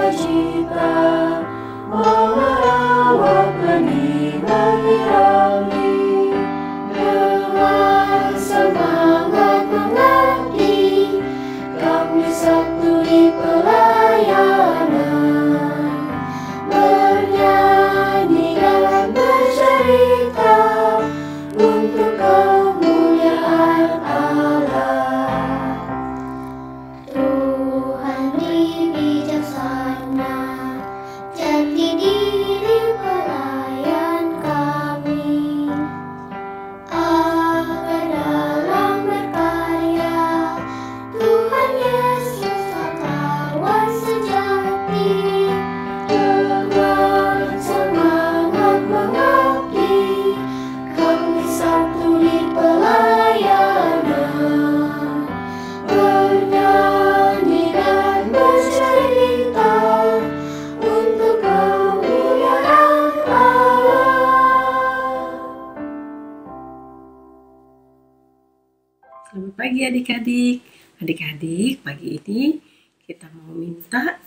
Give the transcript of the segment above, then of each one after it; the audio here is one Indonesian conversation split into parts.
sukacita, merawat benih menyirangi, dengan semangat mengabdi, kami satu di pelayanan, bernyanyi dan bercerita untuk kemuliaan Allah. Tuhan beri bijaksana, jati diri pelayan kami, agar dalam berkarya Tuhan Yesus kawan sejati, dengan semangat mengabdi, kami satu di pelayanan, bernyanyi dan bercerita untuk kemuliaan Allah. Selamat pagi adik-adik. Adik-adik, pagi ini kita mau minta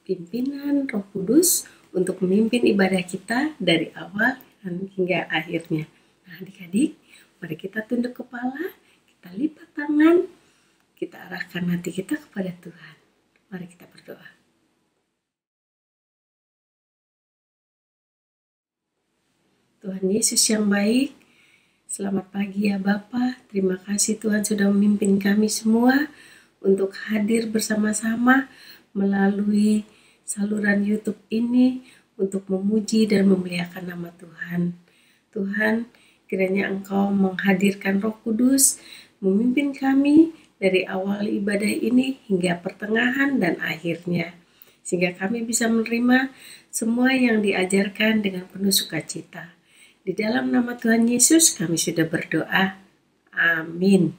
pimpinan Roh Kudus untuk memimpin ibadah kita dari awal hingga akhirnya. Nah, adik-adik, mari kita tunduk kepala, kita lipat tangan, kita arahkan hati kita kepada Tuhan. Mari kita berdoa. Tuhan Yesus yang baik, selamat pagi ya Bapa. Terima kasih Tuhan sudah memimpin kami semua untuk hadir bersama-sama melalui saluran YouTube ini untuk memuji dan memuliakan nama Tuhan. Tuhan, kiranya Engkau menghadirkan Roh Kudus, memimpin kami dari awal ibadah ini hingga pertengahan dan akhirnya, sehingga kami bisa menerima semua yang diajarkan dengan penuh sukacita. Di dalam nama Tuhan Yesus kami sudah berdoa. Amin.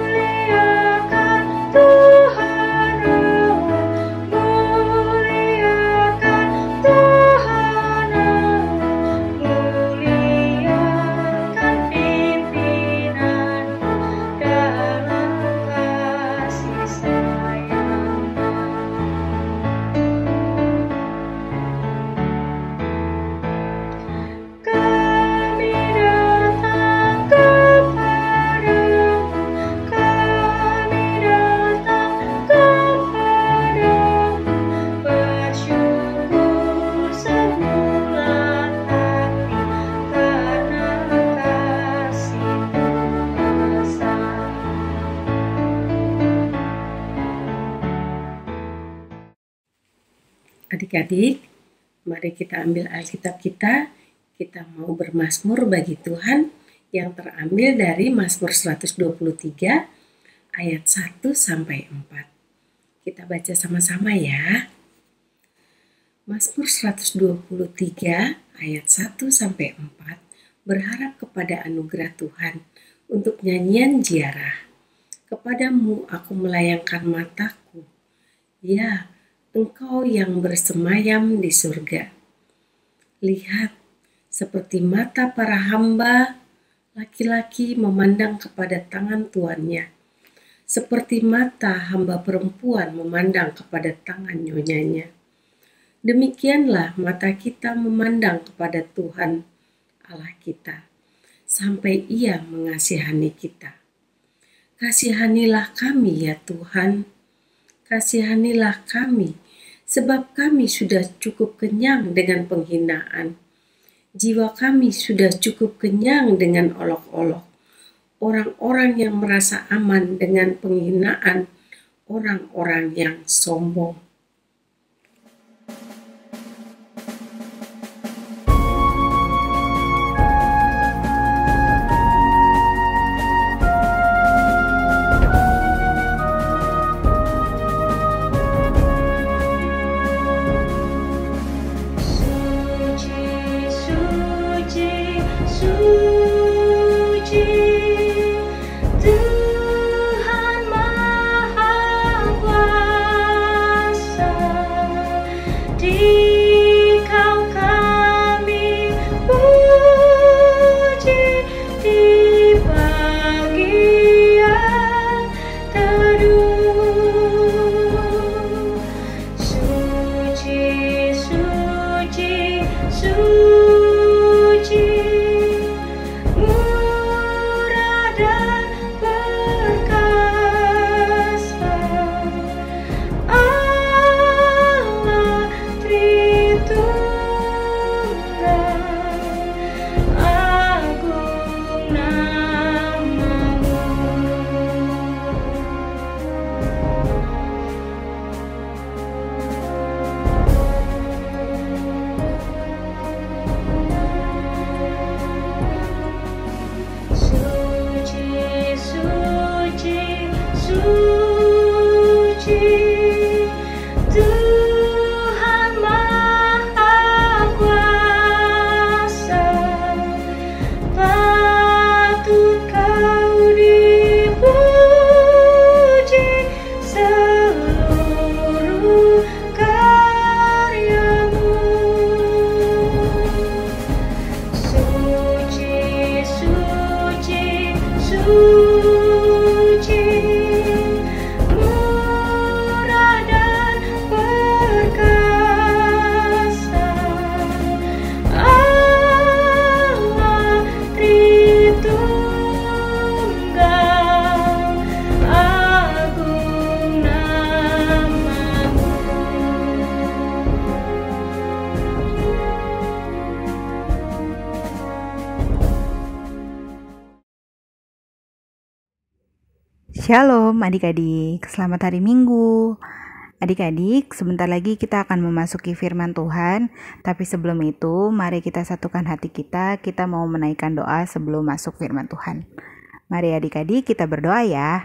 Muliakan Tuhan Allah, muliakan Tuhan Allah, muliakan pimpinanmu dalam kasih sayangnya. Kami datang kepadamu, kami datang kepadamu, bersyukur sebulan hati karena kasih-Mu besar. Adik-adik, mari kita ambil Alkitab kita. Kita mau bermazmur bagi Tuhan yang terambil dari Mazmur 123 ayat 1 sampai 4. Kita baca sama-sama ya. Mazmur 123 ayat 1 sampai 4 berharap kepada anugerah Tuhan untuk nyanyian ziarah. Kepadamu aku melayangkan mataku, ya Engkau yang bersemayam di surga. Lihat, seperti mata para hamba laki-laki memandang kepada tangan tuannya, seperti mata hamba perempuan memandang kepada tangan nyonyanya. Demikianlah mata kita memandang kepada Tuhan Allah kita, sampai Ia mengasihani kita. Kasihanilah kami ya Tuhan, kasihanilah kami, sebab kami sudah cukup kenyang dengan penghinaan. Jiwa kami sudah cukup kenyang dengan olok-olok. Orang-orang yang merasa aman dengan penghinaan orang-orang yang sombong. Tuhan Maha Kuasa, Dia Shalom adik-adik, selamat hari Minggu. Adik-adik, sebentar lagi kita akan memasuki firman Tuhan. Tapi sebelum itu, mari kita satukan hati kita mau menaikkan doa sebelum masuk firman Tuhan. Mari adik-adik kita berdoa ya.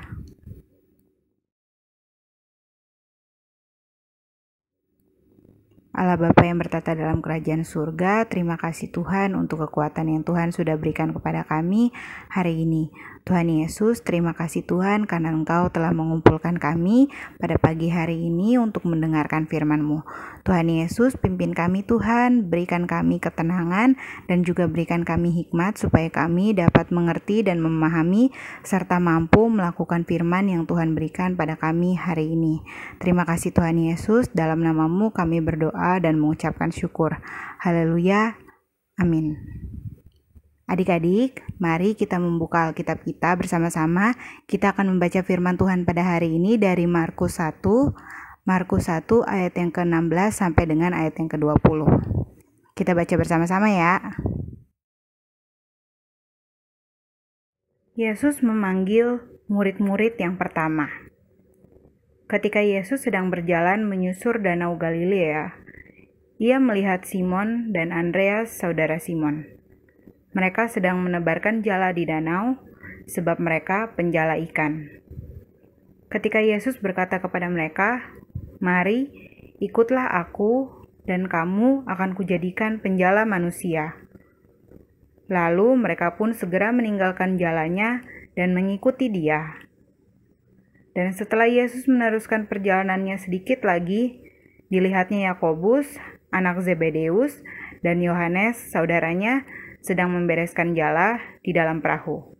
Allah Bapa yang bertata dalam kerajaan surga, terima kasih Tuhan untuk kekuatan yang Tuhan sudah berikan kepada kami hari ini. Tuhan Yesus, terima kasih Tuhan karena Engkau telah mengumpulkan kami pada pagi hari ini untuk mendengarkan firman-Mu. Tuhan Yesus, pimpin kami Tuhan, berikan kami ketenangan dan juga berikan kami hikmat supaya kami dapat mengerti dan memahami serta mampu melakukan firman yang Tuhan berikan pada kami hari ini. Terima kasih Tuhan Yesus, dalam nama-Mu kami berdoa dan mengucapkan syukur. Haleluya. Amin. Adik-adik, mari kita membuka Alkitab kita bersama-sama. Kita akan membaca firman Tuhan pada hari ini dari Markus 1 ayat yang ke-16 sampai dengan ayat yang ke-20. Kita baca bersama-sama ya. Yesus memanggil murid-murid yang pertama. Ketika Yesus sedang berjalan menyusur danau Galilea, Ia melihat Simon dan Andreas, saudara Simon. Mereka sedang menebarkan jala di danau, sebab mereka penjala ikan. Ketika Yesus berkata kepada mereka, "Mari, ikutlah aku, dan kamu akan kujadikan penjala manusia." Lalu mereka pun segera meninggalkan jalannya dan mengikuti Dia. Dan setelah Yesus meneruskan perjalanannya sedikit lagi, dilihatnya Yakobus, anak Zebedeus, dan Yohanes, saudaranya, sedang membereskan jala di dalam perahu.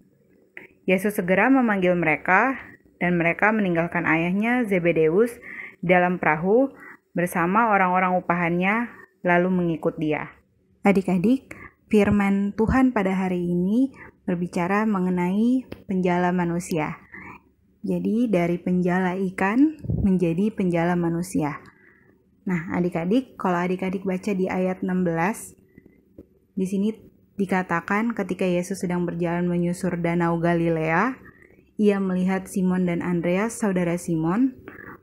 Yesus segera memanggil mereka, dan mereka meninggalkan ayahnya Zebedeus di dalam perahu bersama orang-orang upahannya, lalu mengikut Dia. Adik-adik, firman Tuhan pada hari ini berbicara mengenai penjala manusia. Jadi dari penjala ikan menjadi penjala manusia. Nah, adik-adik, kalau adik-adik baca di ayat 16, di sini dikatakan ketika Yesus sedang berjalan menyusur danau Galilea, Ia melihat Simon dan Andreas, saudara Simon.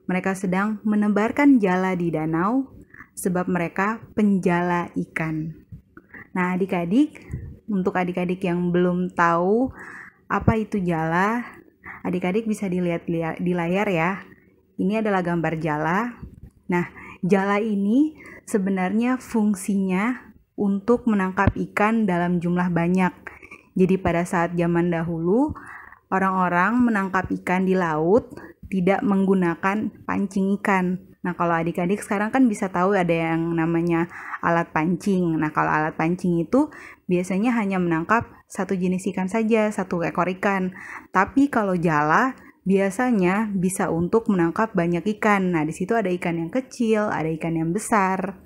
Mereka sedang menebarkan jala di danau, sebab mereka penjala ikan. Nah, adik-adik, untuk adik-adik yang belum tahu apa itu jala, adik-adik bisa dilihat di layar ya. Ini adalah gambar jala. Nah, jala ini sebenarnya fungsinya untuk menangkap ikan dalam jumlah banyak. Jadi pada saat zaman dahulu, orang-orang menangkap ikan di laut tidak menggunakan pancing ikan. Nah, kalau adik-adik sekarang kan bisa tahu ada yang namanya alat pancing. Nah, kalau alat pancing itu biasanya hanya menangkap satu jenis ikan saja, satu ekor ikan. Tapi kalau jala biasanya bisa untuk menangkap banyak ikan. Nah, di situ ada ikan yang kecil, ada ikan yang besar.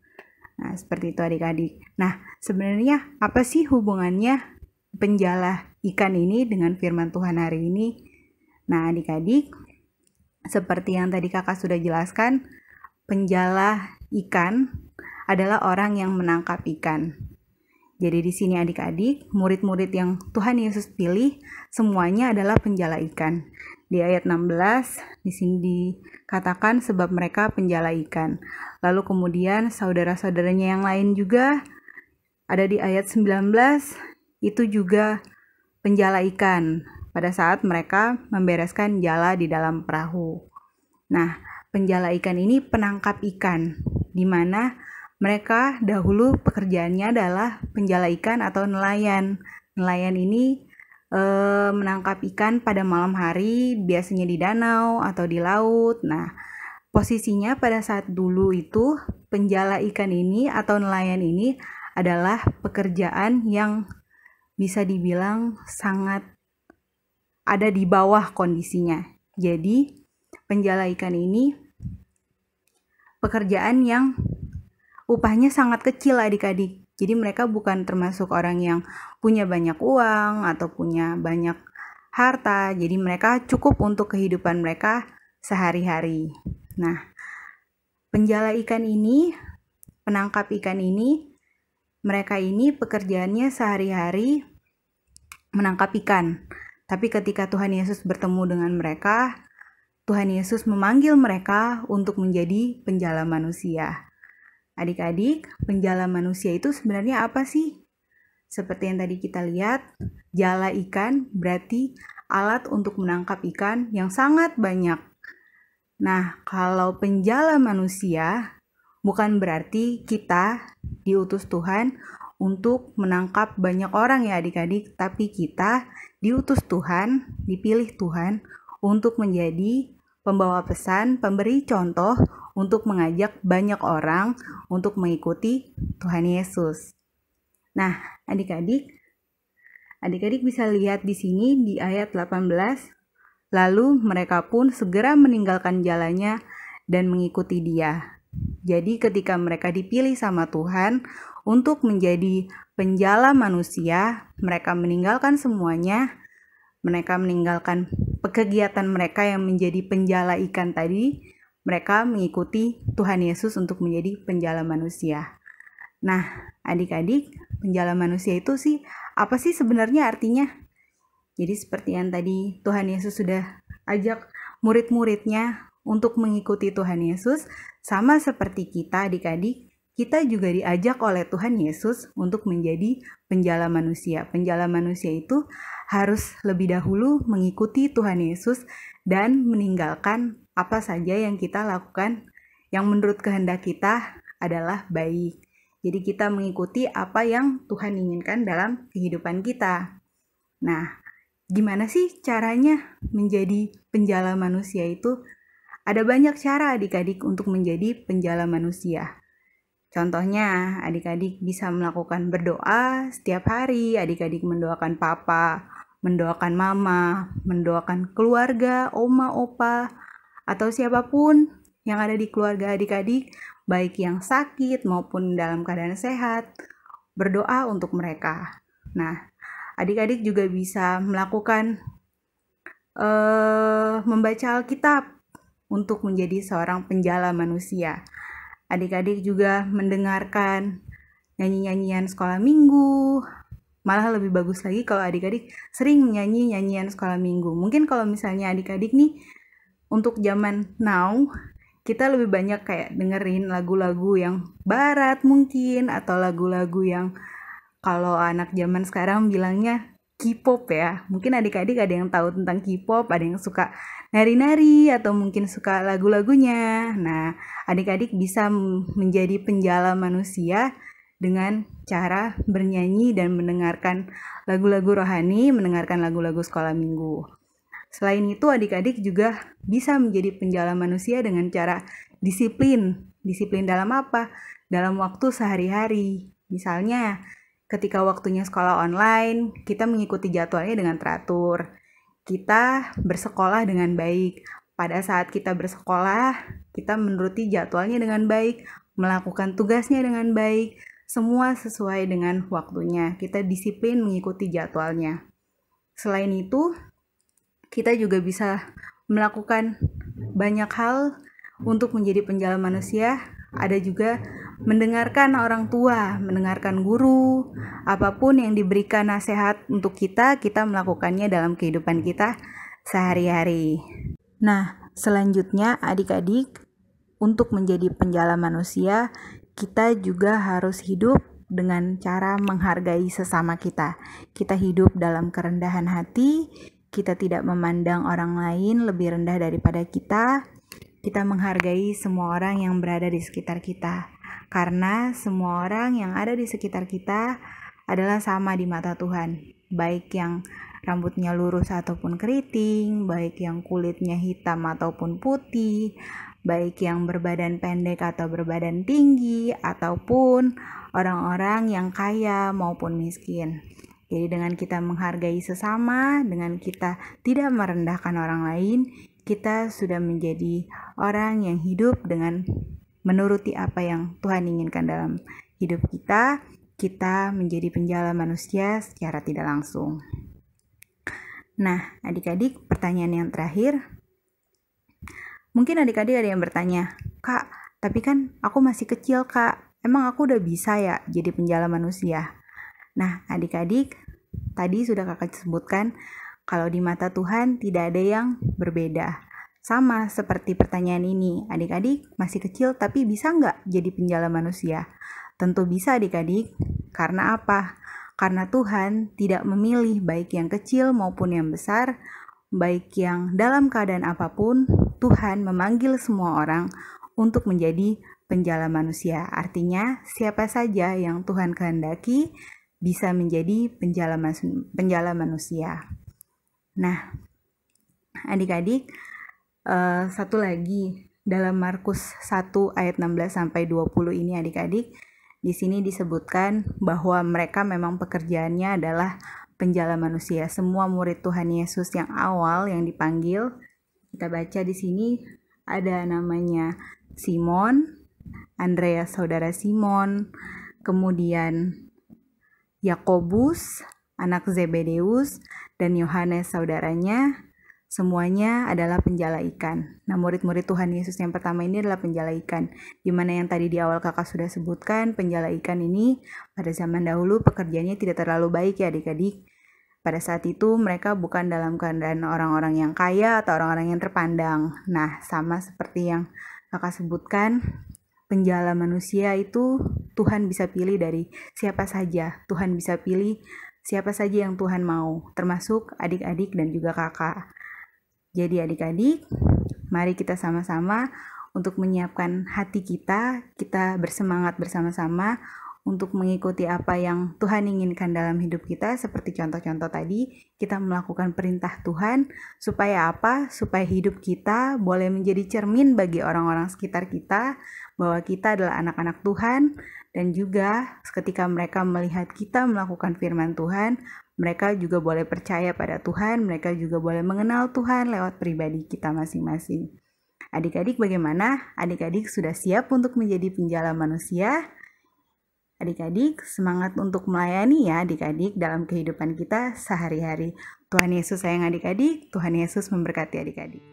Nah, seperti itu adik-adik. Nah, sebenarnya apa sih hubungannya penjala ikan ini dengan firman Tuhan hari ini? Nah, adik-adik, seperti yang tadi kakak sudah jelaskan, penjala ikan adalah orang yang menangkap ikan. Jadi di sini adik-adik, murid-murid yang Tuhan Yesus pilih semuanya adalah penjala ikan. Di ayat 16 di sini dikatakan sebab mereka penjala ikan. Lalu kemudian saudara-saudaranya yang lain juga ada di ayat 19, itu juga penjala ikan pada saat mereka membereskan jala di dalam perahu. Nah, penjala ikan ini penangkap ikan, di mana mereka dahulu pekerjaannya adalah penjala ikan atau nelayan. Nelayan ini menangkap ikan pada malam hari, biasanya di danau atau di laut. Nah, posisinya pada saat dulu itu penjala ikan ini atau nelayan ini adalah pekerjaan yang bisa dibilang sangat ada di bawah kondisinya. Jadi, penjala ikan ini pekerjaan yang upahnya sangat kecil adik-adik. Jadi mereka bukan termasuk orang yang punya banyak uang atau punya banyak harta. Jadi mereka cukup untuk kehidupan mereka sehari-hari. Nah, penjala ikan ini, penangkap ikan ini, mereka ini pekerjaannya sehari-hari menangkap ikan. Tapi ketika Tuhan Yesus bertemu dengan mereka, Tuhan Yesus memanggil mereka untuk menjadi penjala manusia. Adik-adik, penjala manusia itu sebenarnya apa sih? Seperti yang tadi kita lihat, jala ikan berarti alat untuk menangkap ikan yang sangat banyak. Nah, kalau penjala manusia bukan berarti kita diutus Tuhan untuk menangkap banyak orang ya adik-adik, tapi kita diutus Tuhan, dipilih Tuhan untuk menjadi pembawa pesan, pemberi contoh untuk mengajak banyak orang untuk mengikuti Tuhan Yesus. Nah, adik-adik bisa lihat di sini di ayat 18, lalu mereka pun segera meninggalkan jalannya dan mengikuti Dia. Jadi ketika mereka dipilih sama Tuhan untuk menjadi penjala manusia, mereka meninggalkan semuanya, mereka meninggalkan kegiatan mereka yang menjadi penjala ikan tadi, mereka mengikuti Tuhan Yesus untuk menjadi penjala manusia. Nah, adik-adik, penjala manusia itu sih, apa sih sebenarnya artinya? Jadi seperti yang tadi Tuhan Yesus sudah ajak murid-muridnya untuk mengikuti Tuhan Yesus, sama seperti kita adik-adik, kita juga diajak oleh Tuhan Yesus untuk menjadi penjala manusia. Penjala manusia itu harus lebih dahulu mengikuti Tuhan Yesus dan meninggalkan apa saja yang kita lakukan yang menurut kehendak kita adalah baik. Jadi kita mengikuti apa yang Tuhan inginkan dalam kehidupan kita. Nah, gimana sih caranya menjadi penjala manusia itu? Ada banyak cara adik-adik untuk menjadi penjala manusia. Contohnya, adik-adik bisa melakukan berdoa setiap hari, adik-adik mendoakan papa, mendoakan mama, mendoakan keluarga, oma, opa, atau siapapun yang ada di keluarga adik-adik, baik yang sakit maupun dalam keadaan sehat, berdoa untuk mereka. Nah, adik-adik juga bisa melakukan membaca Alkitab untuk menjadi seorang penjala manusia. Adik-adik juga mendengarkan nyanyi-nyanyian sekolah minggu. Malah lebih bagus lagi kalau adik-adik sering menyanyi nyanyian sekolah minggu. Mungkin kalau misalnya adik-adik nih untuk zaman now, kita lebih banyak kayak dengerin lagu-lagu yang barat mungkin, atau lagu-lagu yang kalau anak zaman sekarang bilangnya K-pop ya. Mungkin adik-adik ada yang tahu tentang K-pop, ada yang suka nari-nari, atau mungkin suka lagu-lagunya. Nah, adik-adik bisa menjadi penjala manusia dengan cara bernyanyi dan mendengarkan lagu-lagu rohani, mendengarkan lagu-lagu sekolah minggu. Selain itu, adik-adik juga bisa menjadi penjala manusia dengan cara disiplin. Disiplin dalam apa? Dalam waktu sehari-hari. Misalnya, ketika waktunya sekolah online, kita mengikuti jadwalnya dengan teratur. Kita bersekolah dengan baik. Pada saat kita bersekolah, kita menuruti jadwalnya dengan baik, melakukan tugasnya dengan baik, semua sesuai dengan waktunya. Kita disiplin mengikuti jadwalnya. Selain itu, kita juga bisa melakukan banyak hal untuk menjadi penjala manusia. Ada juga mendengarkan orang tua, mendengarkan guru, apapun yang diberikan nasihat untuk kita melakukannya dalam kehidupan kita sehari-hari. Nah, selanjutnya adik-adik, untuk menjadi penjala manusia, kita juga harus hidup dengan cara menghargai sesama kita. Kita hidup dalam kerendahan hati, kita tidak memandang orang lain lebih rendah daripada kita. Kita menghargai semua orang yang berada di sekitar kita. Karena semua orang yang ada di sekitar kita adalah sama di mata Tuhan. Baik yang rambutnya lurus ataupun keriting, baik yang kulitnya hitam ataupun putih, baik yang berbadan pendek atau berbadan tinggi, ataupun orang-orang yang kaya maupun miskin. Jadi dengan kita menghargai sesama, dengan kita tidak merendahkan orang lain, kita sudah menjadi orang yang hidup dengan menuruti apa yang Tuhan inginkan dalam hidup kita. Kita menjadi penjala manusia secara tidak langsung. Nah, adik-adik, pertanyaan yang terakhir. Mungkin adik-adik ada yang bertanya, "Kak, tapi kan aku masih kecil, Kak. Emang aku udah bisa ya jadi penjala manusia?" Nah, adik-adik, tadi sudah kakak sebutkan Kalau di mata Tuhan tidak ada yang berbeda. Sama seperti pertanyaan ini, adik-adik masih kecil tapi bisa nggak jadi penjala manusia? Tentu bisa adik-adik. Karena apa? Karena Tuhan tidak memilih baik yang kecil maupun yang besar, baik yang dalam keadaan apapun, Tuhan memanggil semua orang untuk menjadi penjala manusia. Artinya, siapa saja yang Tuhan kehendaki bisa menjadi penjala manusia. Nah, adik-adik, satu lagi dalam Markus 1 ayat 16 sampai 20 ini adik-adik, di sini disebutkan bahwa mereka memang pekerjaannya adalah penjala manusia. Semua murid Tuhan Yesus yang awal yang dipanggil, kita baca di sini ada namanya Simon, Andreas saudara Simon, kemudian Yakobus, anak Zebedeus, dan Yohanes saudaranya. Semuanya adalah penjala ikan. Nah, murid-murid Tuhan Yesus yang pertama ini adalah penjala ikan. Di mana yang tadi di awal kakak sudah sebutkan, penjala ikan ini pada zaman dahulu pekerjaannya tidak terlalu baik ya adik-adik. Pada saat itu mereka bukan dalam keadaan orang-orang yang kaya atau orang-orang yang terpandang. Nah, sama seperti yang kakak sebutkan, penjala manusia itu Tuhan bisa pilih dari siapa saja. Tuhan bisa pilih siapa saja yang Tuhan mau, termasuk adik-adik dan juga kakak. Jadi adik-adik, mari kita sama-sama untuk menyiapkan hati kita bersemangat bersama-sama untuk mengikuti apa yang Tuhan inginkan dalam hidup kita. Seperti contoh-contoh tadi, kita melakukan perintah Tuhan, supaya apa? Supaya hidup kita boleh menjadi cermin bagi orang-orang sekitar kita, bahwa kita adalah anak-anak Tuhan, dan juga ketika mereka melihat kita melakukan firman Tuhan, mereka juga boleh percaya pada Tuhan, mereka juga boleh mengenal Tuhan lewat pribadi kita masing-masing. Adik-adik bagaimana? Adik-adik sudah siap untuk menjadi penjala manusia? Adik-adik semangat untuk melayani ya adik-adik dalam kehidupan kita sehari-hari. Tuhan Yesus sayang adik-adik, Tuhan Yesus memberkati adik-adik.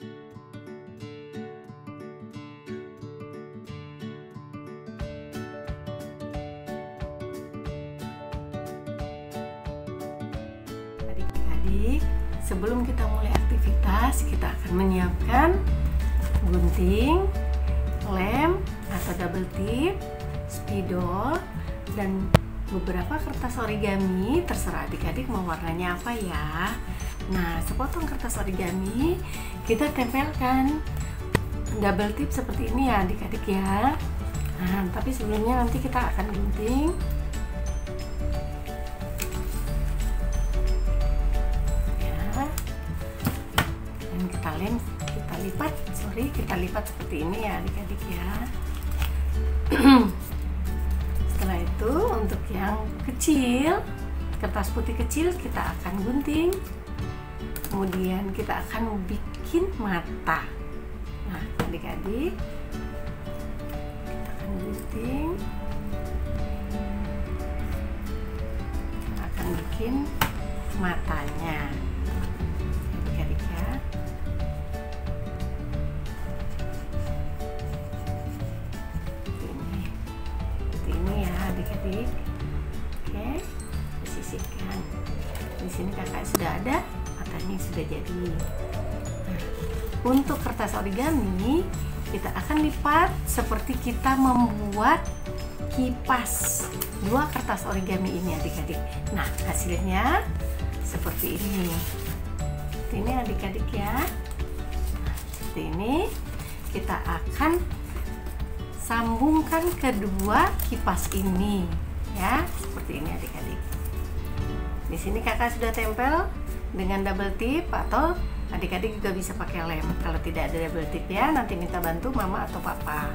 Sebelum kita mulai aktivitas, kita akan menyiapkan gunting, lem atau double tip, spidol, dan beberapa kertas origami. Terserah adik-adik mau warnanya apa ya. Nah, sepotong kertas origami kita tempelkan double tip seperti ini ya adik-adik ya. Nah, tapi sebelumnya nanti kita akan gunting. Kita lipat seperti ini ya adik-adik ya. Setelah itu untuk yang kecil, kertas putih kecil kita akan gunting, kemudian kita akan bikin mata. Nah adik-adik, kita akan gunting, kita akan bikin matanya adik-adik ya. Adik-adik, oke, disisihkan. Di sini kakak sudah ada, matanya sudah jadi. Nah, untuk kertas origami kita akan lipat seperti kita membuat kipas. Dua kertas origami ini adik-adik. Nah hasilnya seperti ini. Seperti ini adik-adik ya. Nah, seperti ini kita akan sambungkan kedua kipas ini ya, seperti ini adik-adik. Di sini kakak sudah tempel dengan double tip, atau adik-adik juga bisa pakai lem. Kalau tidak ada double tip ya, nanti minta bantu mama atau papa.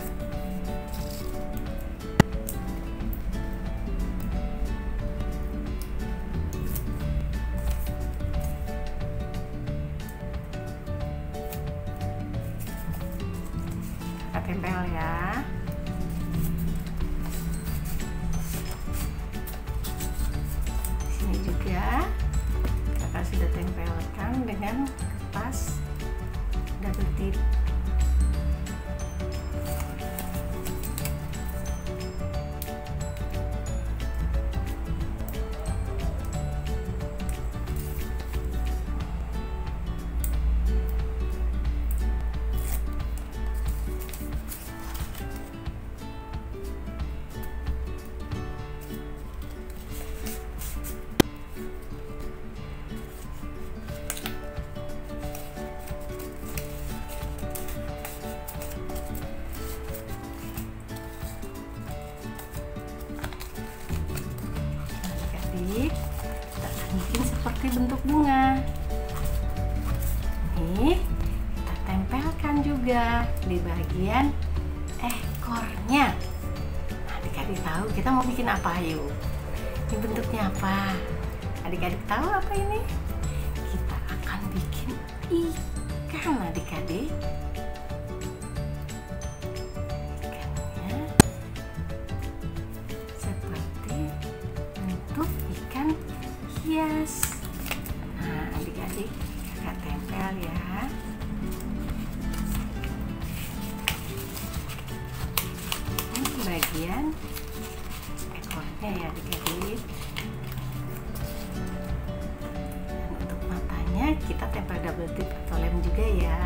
Kakak tempel ya. Juga kakak sudah tempelkan dengan kertas double tip. adik-adik, kita akan bikin seperti bentuk bunga. Nih, kita tempelkan juga di bagian ekornya. Nah, adik-adik tahu kita mau bikin apa? Yuk, ini bentuknya apa? Adik-adik tahu apa ini? Kita akan bikin ikan, adik-adik. Ikannya seperti bentuk ikan hias. Nah, adik-adik, kakak tempel ya. Ini bagian ekornya ya, adik-adik. Dan untuk matanya kita tempel double tip atau lem juga ya.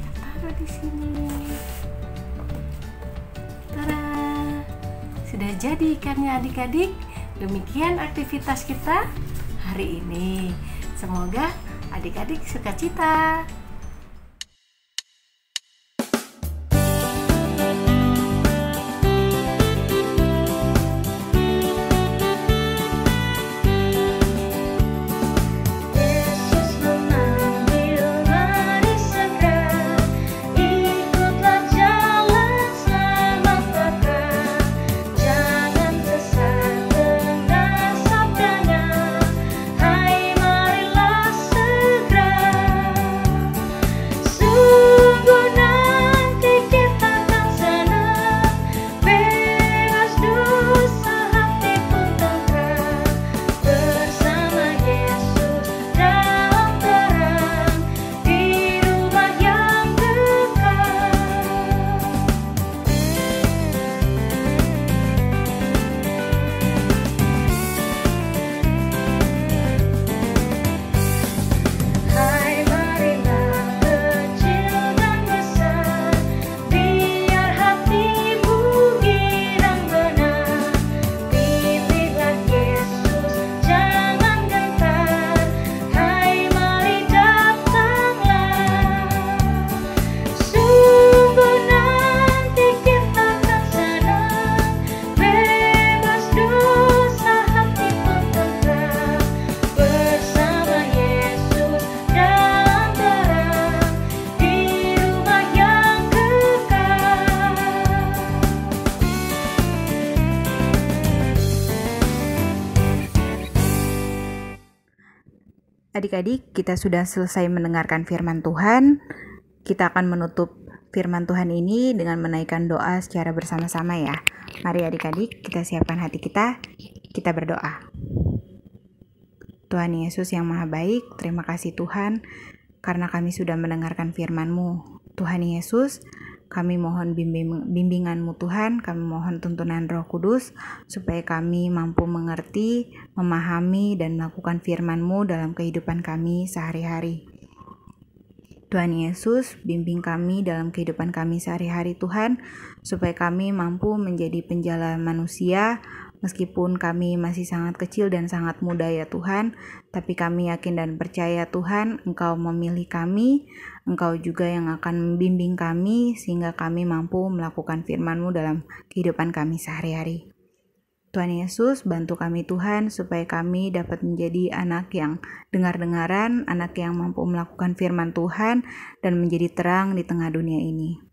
Kita taruh di sini. Tada! Sudah jadi ikannya, adik-adik. Demikian aktivitas kita hari ini. Semoga adik-adik suka cita. Yesus memanggil, mari segera ikutlah jalan selamat Bapa. Jangan sesat dengar sabdanya, hai marilah segera. Sungguh nanti kita akan senang, bebas dosa hati pun tentram, bersama Yesus dalam terang, di rumah yang kekal. Hai marilah kecil dan besar, biar hatimu girang benar. Pilihlah Yesus, jangan gentar, hai mari datanglah. Sungguh nanti kita akan senang, bebas dosa hati pun tentram, bersama Yesus dalam terang, di rumah yang kekal. Adik-adik, kita sudah selesai mendengarkan firman Tuhan. Kita akan menutup firman Tuhan ini dengan menaikkan doa secara bersama-sama ya. Mari adik-adik, kita siapkan hati kita berdoa. Tuhan Yesus yang Maha Baik, terima kasih Tuhan, karena kami sudah mendengarkan firman-Mu. Tuhan Yesus, kami mohon bimbingan-Mu Tuhan, kami mohon tuntunan Roh Kudus, supaya kami mampu mengerti, memahami, dan melakukan firman-Mu dalam kehidupan kami sehari-hari. Tuhan Yesus, bimbing kami dalam kehidupan kami sehari-hari Tuhan, supaya kami mampu menjadi penjala manusia, meskipun kami masih sangat kecil dan sangat muda ya Tuhan, tapi kami yakin dan percaya Tuhan, Engkau memilih kami, Engkau juga yang akan membimbing kami, sehingga kami mampu melakukan firman-Mu dalam kehidupan kami sehari-hari. Tuhan Yesus, bantu kami Tuhan, supaya kami dapat menjadi anak yang dengar-dengaran, anak yang mampu melakukan firman Tuhan, dan menjadi terang di tengah dunia ini.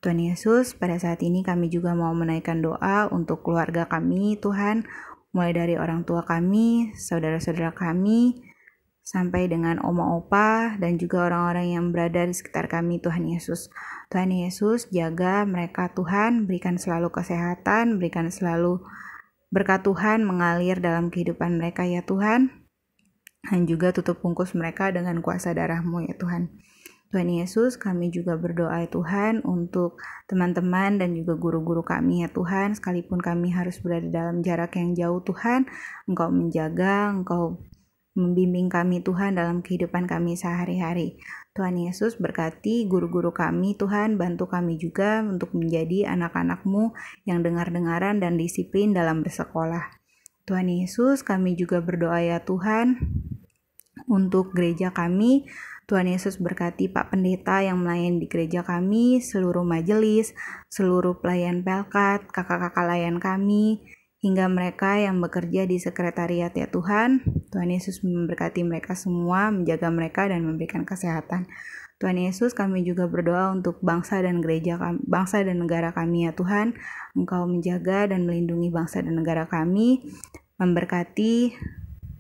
Tuhan Yesus, pada saat ini kami juga mau menaikkan doa untuk keluarga kami, Tuhan, mulai dari orang tua kami, saudara-saudara kami, sampai dengan oma opa, dan juga orang-orang yang berada di sekitar kami, Tuhan Yesus. Tuhan Yesus, jaga mereka Tuhan, berikan selalu kesehatan, berikan selalu berkat Tuhan mengalir dalam kehidupan mereka ya Tuhan, dan juga tutup bungkus mereka dengan kuasa darah-Mu ya Tuhan. Tuhan Yesus, kami juga berdoa ya Tuhan untuk teman-teman dan juga guru-guru kami ya Tuhan, sekalipun kami harus berada dalam jarak yang jauh Tuhan, Engkau menjaga, Engkau membimbing kami Tuhan dalam kehidupan kami sehari-hari. Tuhan Yesus, berkati guru-guru kami Tuhan, bantu kami juga untuk menjadi anak-anak-Mu yang dengar-dengaran dan disiplin dalam bersekolah. Tuhan Yesus, kami juga berdoa ya Tuhan untuk gereja kami, Tuhan Yesus berkati Pak Pendeta yang melayani di gereja kami, seluruh majelis, seluruh pelayan Pelkat, kakak-kakak layan kami, hingga mereka yang bekerja di sekretariat ya Tuhan. Tuhan Yesus memberkati mereka semua, menjaga mereka dan memberikan kesehatan. Tuhan Yesus, kami juga berdoa untuk bangsa dan bangsa dan negara kami ya Tuhan. Engkau menjaga dan melindungi bangsa dan negara kami, memberkati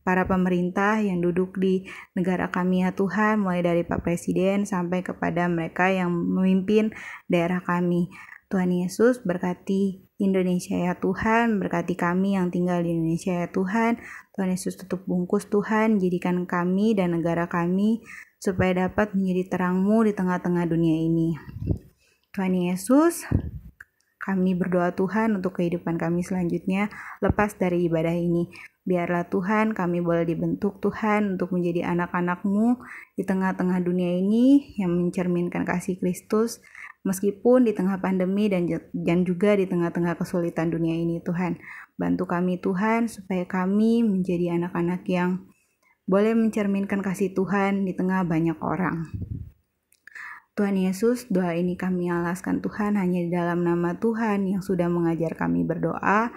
para pemerintah yang duduk di negara kami ya Tuhan, mulai dari Pak Presiden sampai kepada mereka yang memimpin daerah kami. Tuhan Yesus, berkati Indonesia ya Tuhan, berkati kami yang tinggal di Indonesia ya Tuhan. Tuhan Yesus tutup bungkus Tuhan, jadikan kami dan negara kami supaya dapat menjadi terang-Mu di tengah-tengah dunia ini. Tuhan Yesus, kami berdoa Tuhan untuk kehidupan kami selanjutnya lepas dari ibadah ini. Biarlah Tuhan kami boleh dibentuk Tuhan untuk menjadi anak-anak-Mu di tengah-tengah dunia ini yang mencerminkan kasih Kristus, meskipun di tengah pandemi dan juga di tengah-tengah kesulitan dunia ini Tuhan. Bantu kami Tuhan supaya kami menjadi anak-anak yang boleh mencerminkan kasih Tuhan di tengah banyak orang. Tuhan Yesus, doa ini kami alaskan Tuhan hanya di dalam nama Tuhan yang sudah mengajar kami berdoa.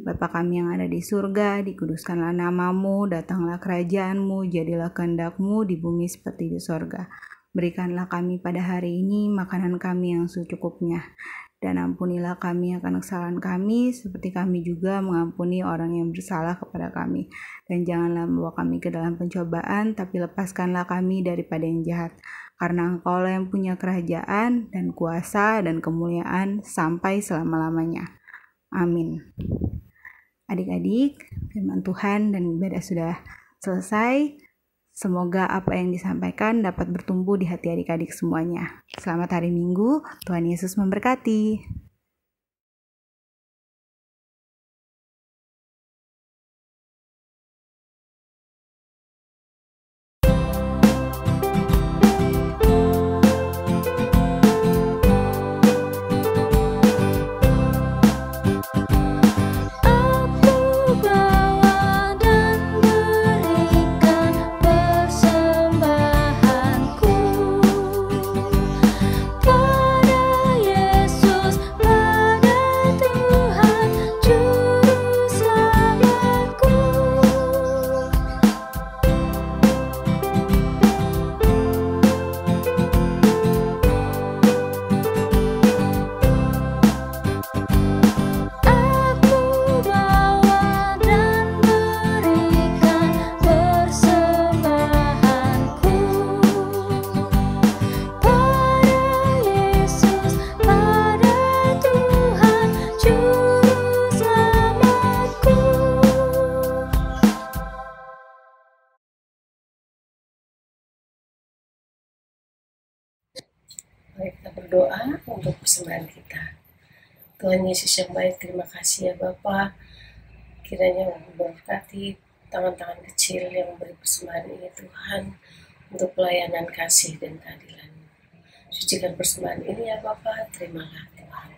Bapa kami yang ada di surga, dikuduskanlah nama-Mu, datanglah kerajaan-Mu, jadilah kehendak-Mu di bumi seperti di surga. Berikanlah kami pada hari ini makanan kami yang secukupnya. Dan ampunilah kami akan kesalahan kami, seperti kami juga mengampuni orang yang bersalah kepada kami. Dan janganlah membawa kami ke dalam pencobaan, tapi lepaskanlah kami daripada yang jahat. Karena Engkau-lah yang punya kerajaan dan kuasa dan kemuliaan sampai selama-lamanya. Amin. Adik-adik, firman Tuhan dan ibadah sudah selesai. Semoga apa yang disampaikan dapat bertumbuh di hati adik-adik semuanya. Selamat hari Minggu, Tuhan Yesus memberkati. Mari kita berdoa untuk persembahan kita. Tuhan Yesus yang baik, terima kasih ya Bapa. Kiranya memberkati tangan-tangan kecil yang beri persembahan ini Tuhan, untuk pelayanan kasih dan keadilan. Sucikan persembahan ini ya Bapa, terimalah Tuhan.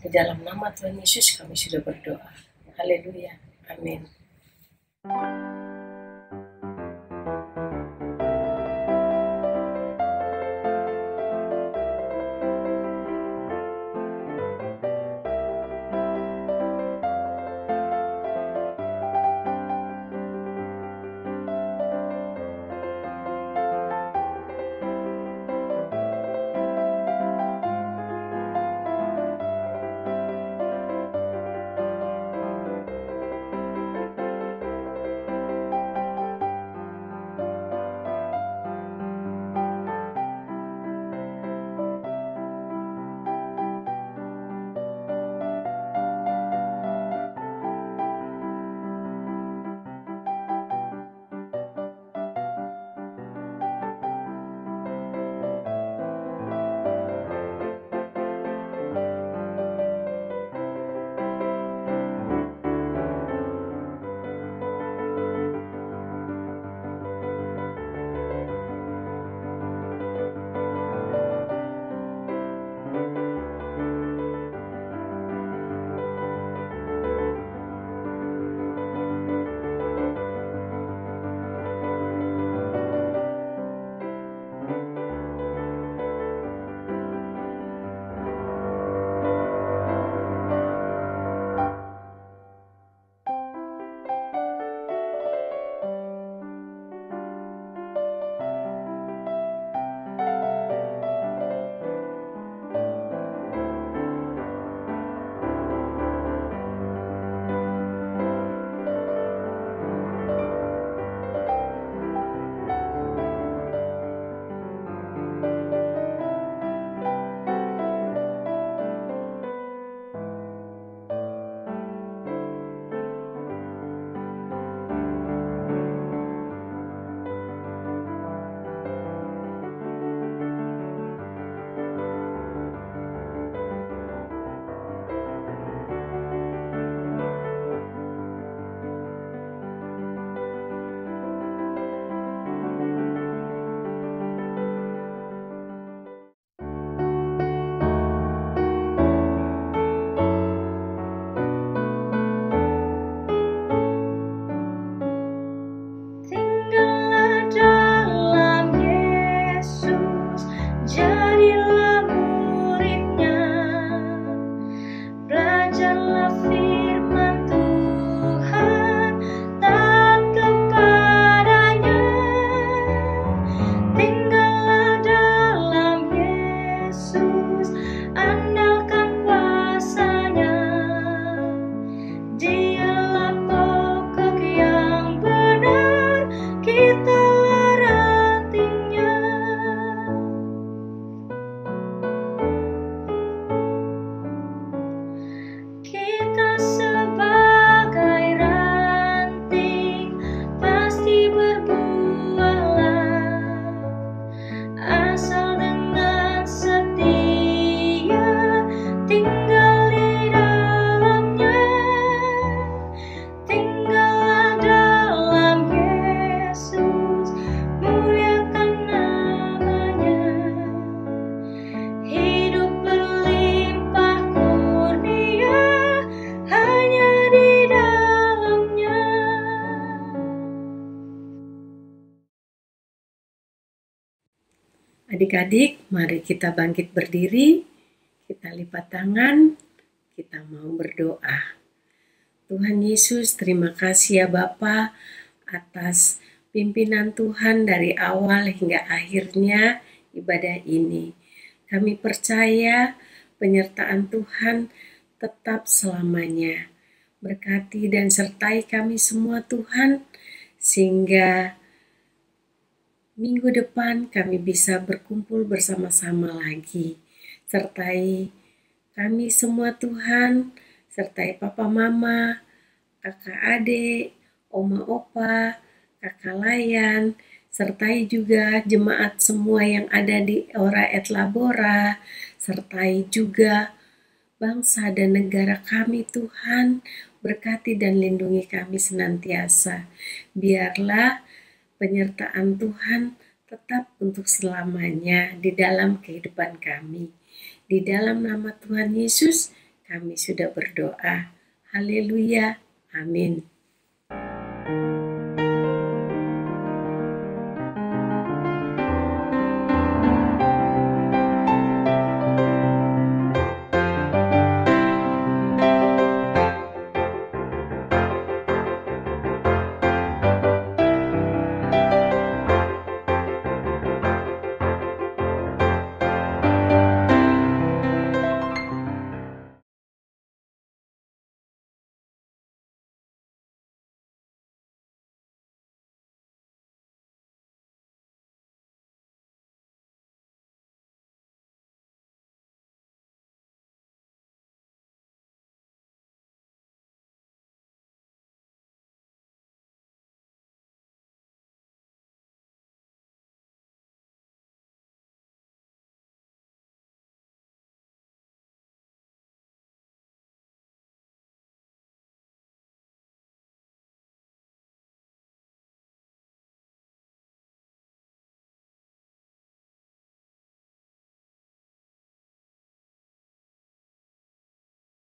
Di dalam nama Tuhan Yesus kami sudah berdoa. Haleluya. Amin. Adik-adik, mari kita bangkit berdiri, kita lipat tangan, kita mau berdoa. Tuhan Yesus, terima kasih ya Bapa atas pimpinan Tuhan dari awal hingga akhirnya ibadah ini. Kami percaya penyertaan Tuhan tetap selamanya. Berkati dan sertai kami semua Tuhan, sehingga minggu depan kami bisa berkumpul bersama-sama lagi. Sertai kami semua Tuhan, sertai papa mama, kakak adik, oma opa, kakak layan, sertai juga jemaat semua yang ada di Ora et Labora, sertai juga bangsa dan negara kami Tuhan, berkati dan lindungi kami senantiasa. Biarlah penyertaan Tuhan tetap untuk selamanya di dalam kehidupan kami. Di dalam nama Tuhan Yesus, kami sudah berdoa. Haleluya. Amin.